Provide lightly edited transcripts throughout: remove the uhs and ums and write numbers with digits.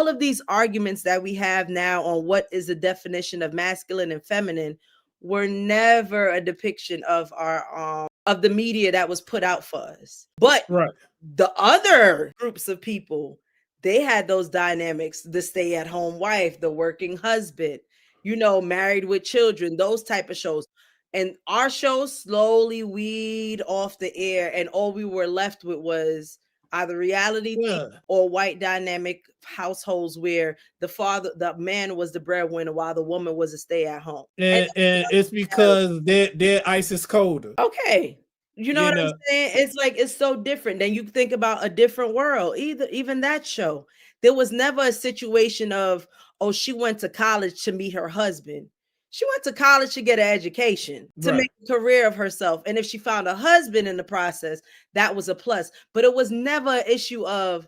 all of these arguments that we have now on what is the definition of masculine and feminine were never a depiction of our of the media that was put out for us. But Right. the other groups of people, they had those dynamics, the stay-at-home wife, the working husband, married with children, those type of shows. And our show slowly weed off the air, and all we were left with was either reality Yeah. or white dynamic households where the man was the breadwinner while the woman was a stay-at-home. And it's because their ice is colder. Okay. You know what I'm saying? It's like, it's so different. Then you think about a different world. Even that show, there was never a situation of, oh, she went to college to meet her husband. She went to college to get an education, to make a career of herself. And if she found a husband in the process, that was a plus. But it was never an issue of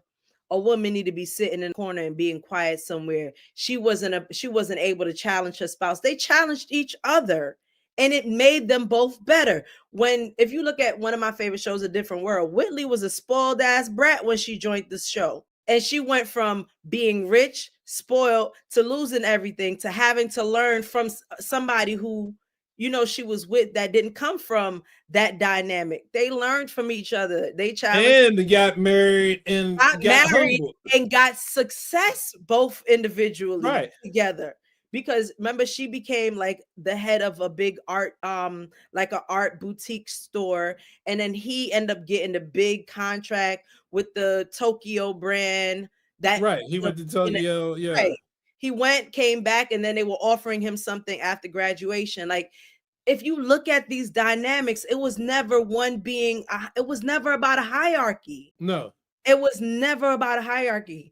a woman need to be sitting in a corner and being quiet somewhere. She wasn't able to challenge her spouse. They challenged each other. And it made them both better. If you look at one of my favorite shows, A Different World, Whitley was a spoiled ass brat when she joined this show. And she went from being rich, spoiled, to losing everything, to having to learn from somebody who, she was with, that didn't come from that dynamic. They learned from each other. They challenged and got married and got humbled. and got success both individually together. Because remember, she became like the head of a big art, like an art boutique store. And then he ended up getting the big contract with the Tokyo brand. He went to Tokyo. He came back, and then they were offering him something after graduation. Like, if you look at these dynamics, it was never it was never about a hierarchy. No. It was never about a hierarchy.